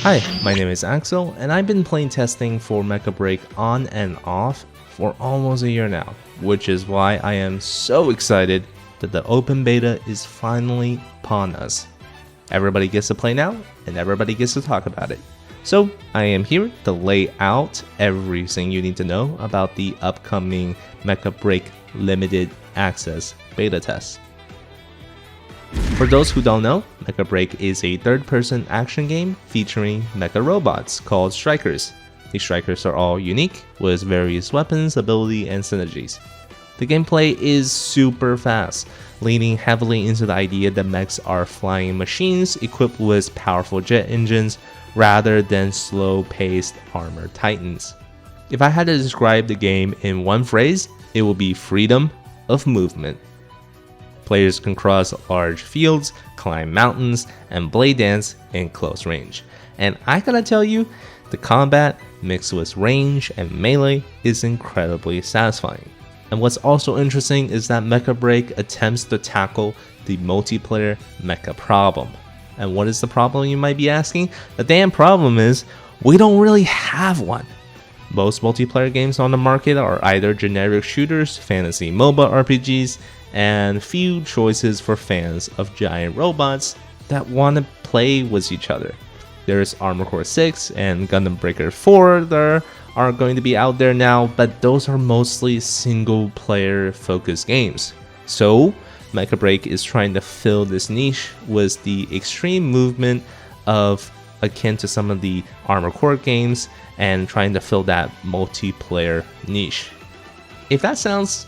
Hi, my name is Axel, and I've been playing testing for Mechabreak on and off for almost a year now, which is why I am so excited that the open beta is finally upon us. Everybody gets to play now, and everybody gets to talk about it. So I am here to lay out everything you need to know about the upcoming Mechabreak limited access beta test. For those who don't know, Mechabreak is a third-person action game featuring mecha robots called strikers. These strikers are all unique, with various weapons, ability, and synergies. The gameplay is super fast, leaning heavily into the idea that mechs are flying machines equipped with powerful jet engines rather than slow-paced armor titans. If I had to describe the game in one phrase, it would be freedom of movement. Players can cross large fields, climb mountains, and blade dance in close range. And I gotta tell you, the combat mixed with range and melee is incredibly satisfying. And what's also interesting is that Mechabreak attempts to tackle the multiplayer mecha problem. And what is the problem, you might be asking? The damn problem is, we don't really have one. Most multiplayer games on the market are either generic shooters, fantasy MOBA RPGs, and few choices for fans of giant robots that want to play with each other. There's Armored Core 6 and Gundam Breaker 4 that are going to be out there now, but those are mostly single player focused games. So Mechabreak is trying to fill this niche with the extreme movement of akin to some of the Armored Core games and trying to fill that multiplayer niche. If that sounds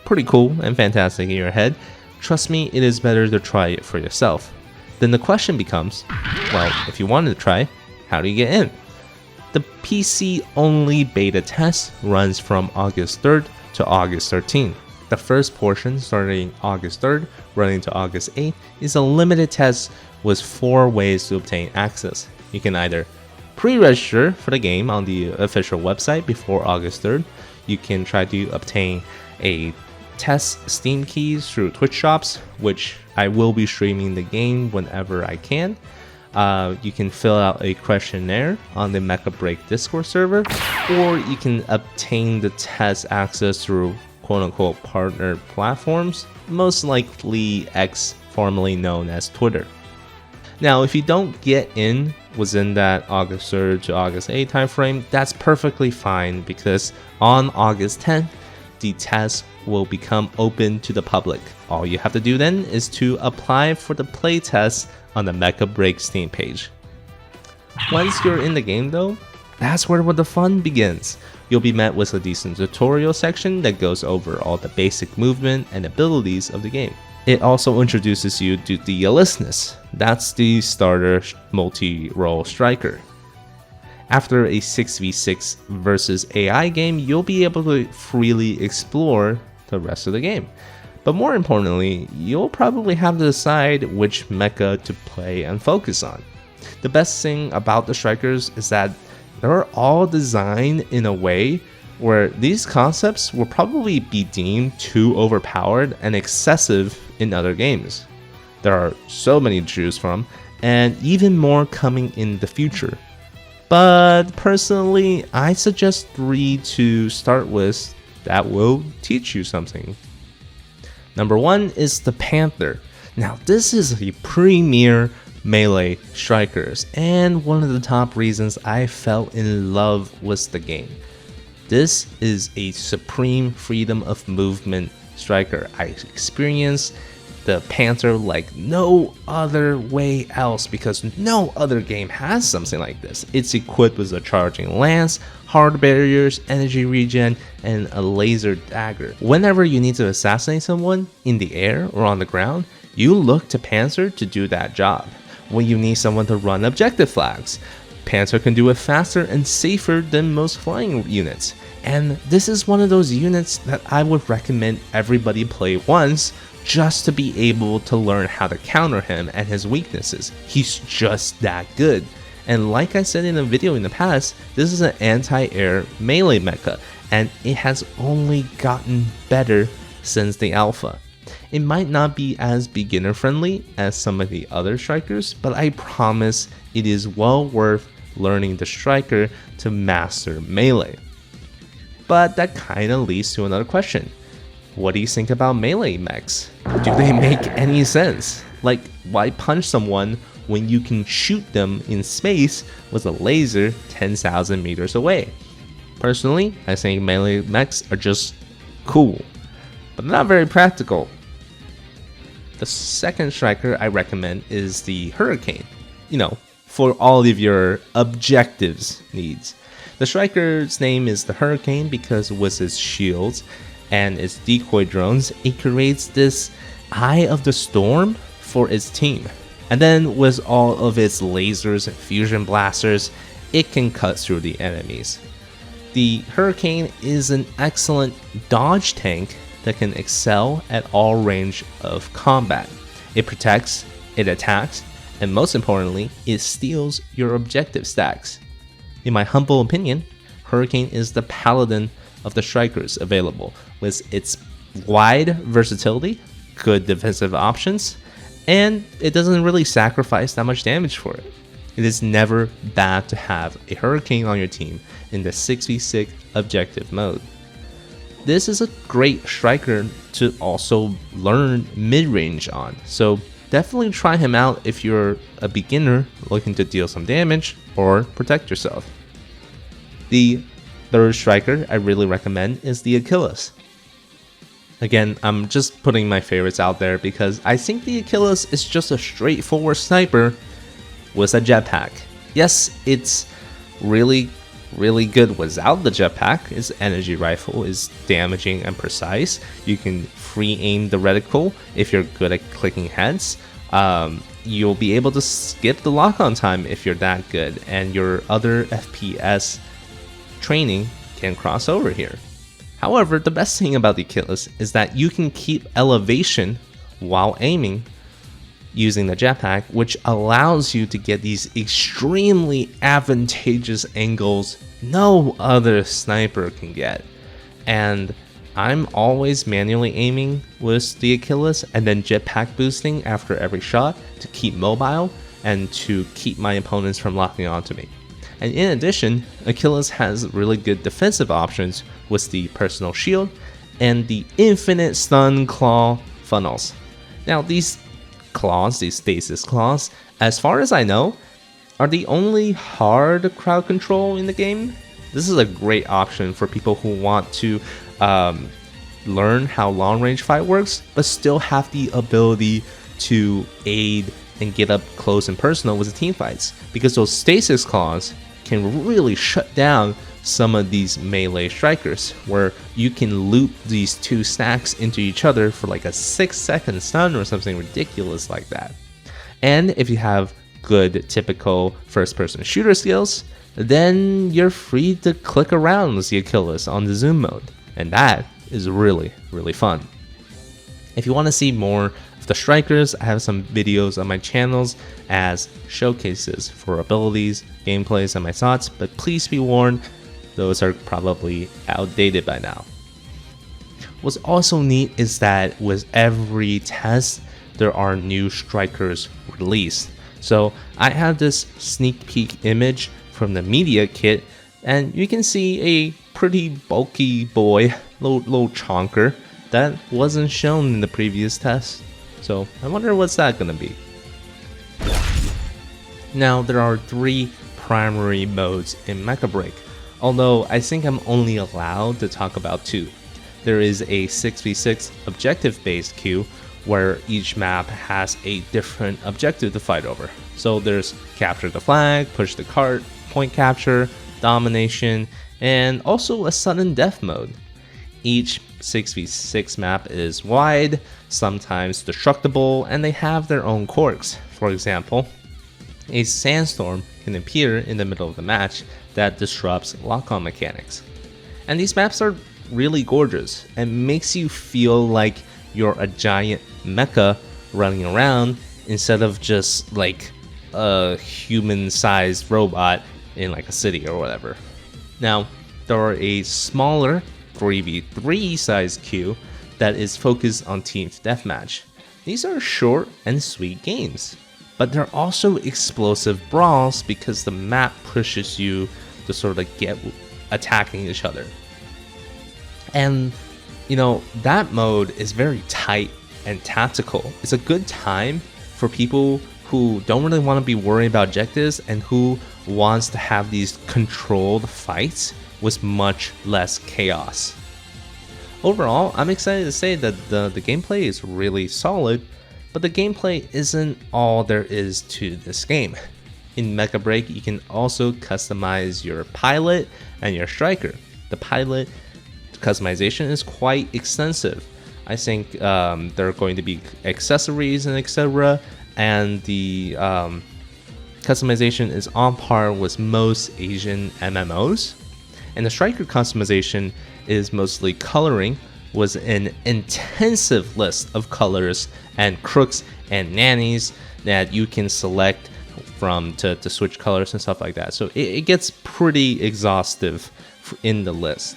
pretty cool and fantastic in your head, trust me, it is better to try it for yourself. Then the question becomes, well, if you wanted to try, how do you get in? The PC only beta test runs from August 3rd to August 13th. The first portion, starting August 3rd, running to August 8th, is a limited test with 4 ways to obtain access. You can either pre-register for the game on the official website before August 3rd. You can try to obtain a test Steam keys through Twitch shops, which I will be streaming the game whenever I can. You can fill out a questionnaire on the Mechabreak Discord server, or you can obtain the test access through quote-unquote partner platforms, most likely X, formerly known as Twitter. Now, if you don't get in within that August 3rd to August 8th timeframe, that's perfectly fine, because on August 10th, the test will become open to the public. All you have to do then is to apply for the playtest on the Mechabreak Steam page. Once you're in the game though, that's where the fun begins. You'll be met with a decent tutorial section that goes over all the basic movement and abilities of the game. It also introduces you to the Achilles. That's the starter multi-role striker. After a 6v6 versus AI game, you'll be able to freely explore the rest of the game. But more importantly, you'll probably have to decide which mecha to play and focus on. The best thing about the strikers is that they're all designed in a way where these concepts will probably be deemed too overpowered and excessive in other games. There are so many to choose from, and even more coming in the future. But personally, I suggest 3 to start with that will teach you something. Number 1 is the Panther. Now, this is a premier melee strikers, and one of the top reasons I fell in love with the game. This is a supreme freedom of movement striker. I experienced the Panther like no other way else, because no other game has something like this. It's equipped with a charging lance, hard barriers, energy regen, and a laser dagger. Whenever you need to assassinate someone in the air or on the ground, you look to Panther to do that job. When you need someone to run objective flags, Panther can do it faster and safer than most flying units. And this is one of those units that I would recommend everybody play once, just to be able to learn how to counter him and his weaknesses. He's just that good. And like I said in a video in the past, this is an anti-air melee mecha, and it has only gotten better since the alpha. It might not be as beginner friendly as some of the other strikers, but I promise it is well worth learning the striker to master melee. But that kinda leads to another question. What do you think about melee mechs? Do they make any sense? Like, why punch someone when you can shoot them in space with a laser 10,000 meters away? Personally, I think melee mechs are just cool, but not very practical. The second striker I recommend is the Hurricane, for all of your objectives needs. The striker's name is the Hurricane because with its shields and its decoy drones, it creates this eye of the storm for its team. And then with all of its lasers and fusion blasters, it can cut through the enemies. The Hurricane is an excellent dodge tank that can excel at all range of combat. It protects, it attacks, and most importantly, it steals your objective stacks. In my humble opinion, Hurricane is the paladin of the strikers available, with its wide versatility, good defensive options, and it doesn't really sacrifice that much damage for it. It is never bad to have a Hurricane on your team in the 6v6 objective mode. This is a great striker to also learn mid-range on, so definitely try him out if you're a beginner looking to deal some damage or protect yourself. The third striker I really recommend is the Achilles. Again, I'm just putting my favorites out there because I think the Achilles is just a straightforward sniper with a jetpack. Yes, it's really good without the jetpack. Its energy rifle is damaging and precise. You can free aim the reticle if you're good at clicking heads. You'll be able to skip the lock-on time if you're that good, and your other FPS training can cross over here. However, the best thing about the Achilles is that you can keep elevation while aiming using the jetpack, which allows you to get these extremely advantageous angles no other sniper can get. And I'm always manually aiming with the Achilles and then jetpack boosting after every shot to keep mobile and to keep my opponents from locking onto me. And in addition, Achilles has really good defensive options with the personal shield and the infinite stun claw funnels. Now these claws, these stasis claws, as far as I know, are the only hard crowd control in the game. This is a great option for people who want to learn how long range fight works, but still have the ability to aid and get up close and personal with the team fights, because those stasis claws can really shut down some of these melee strikers, where you can loop these two stacks into each other for like a 6-second stun or something ridiculous like that. And if you have good typical first-person shooter skills, then you're free to click around with the Achilles on the zoom mode, and that is really fun. If you want to see more of the strikers, I have some videos on my channels as showcases for abilities, gameplays, and my thoughts, but please be warned, those are probably outdated by now. What's also neat is that with every test, there are new strikers released. So I have this sneak peek image from the media kit, and you can see a pretty bulky boy, little chonker, that wasn't shown in the previous test. So I wonder what's that gonna be. Now there are 3 primary modes in Mechabreak, although I think I'm only allowed to talk about 2. There is a 6v6 objective based queue where each map has a different objective to fight over. So there's capture the flag, push the cart, point capture, domination, and also a sudden death mode. Each 6v6 map is wide, sometimes destructible, and they have their own quirks. For example, a sandstorm can appear in the middle of the match that disrupts lock-on mechanics. And these maps are really gorgeous and makes you feel like you're a giant mecha running around instead of just like a human-sized robot in like a city or whatever. Now, there are a smaller 3v3 size queue that is focused on team deathmatch. These are short and sweet games, but they're also explosive brawls because the map pushes you to sort of get attacking each other. And you know, that mode is very tight and tactical. It's a good time for people who don't really want to be worried about objectives and who wants to have these controlled fights with much less chaos. Overall, I'm excited to say that the gameplay is really solid, but the gameplay isn't all there is to this game. In Mechabreak, you can also customize your pilot and your striker. The pilot customization is quite extensive. I think there are going to be accessories and etc. And the customization is on par with most Asian MMOs. And the striker customization is mostly coloring, with an intensive list of colors and crooks and nannies that you can select from to switch colors and stuff like that. So it gets pretty exhaustive in the list.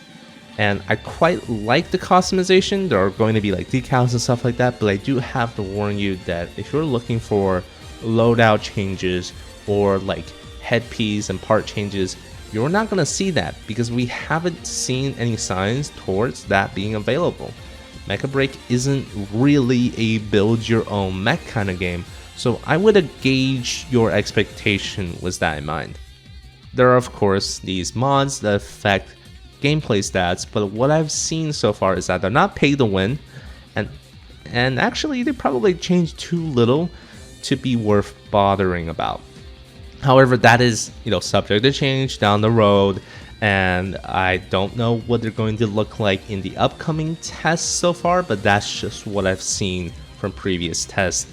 And I quite like the customization. There are going to be like decals and stuff like that, but I do have to warn you that if you're looking for loadout changes or like headpiece and part changes, you're not going to see that because we haven't seen any signs towards that being available. Mechabreak isn't really a build your own mech kind of game, so I would gauge your expectation with that in mind. There are of course these mods that affect gameplay stats, but what I've seen so far is that they're not pay to win, and actually they probably changed too little to be worth bothering about. However, that is, you know, subject to change down the road, and I don't know what they're going to look like in the upcoming tests so far, but that's just what I've seen from previous tests.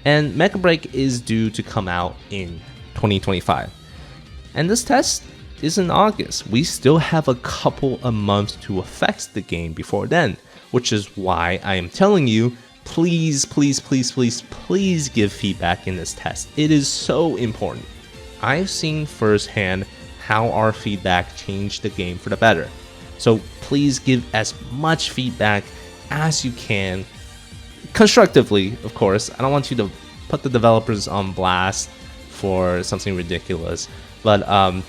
And Mechabreak is due to come out in 2025, and this test is in August. We still have a couple of months to affect the game before then, which is why I am telling you, please give feedback in this test. It is so important. I've seen firsthand how our feedback changed the game for the better. So please give as much feedback as you can, constructively, of course. I don't want you to put the developers on blast for something ridiculous, but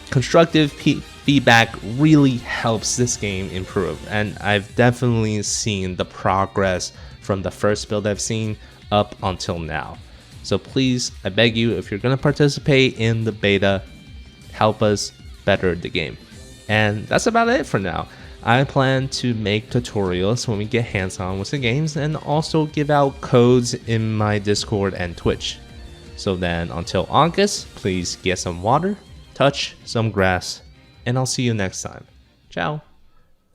constructive feedback really helps this game improve, and I've definitely seen the progress from the first build I've seen up until now. So please, I beg you, if you're going to participate in the beta, help us better the game. And that's about it for now. I plan to make tutorials when we get hands-on with the games, and also give out codes in my Discord and Twitch. So then until August, please get some water, touch some grass, and I'll see you next time. Ciao.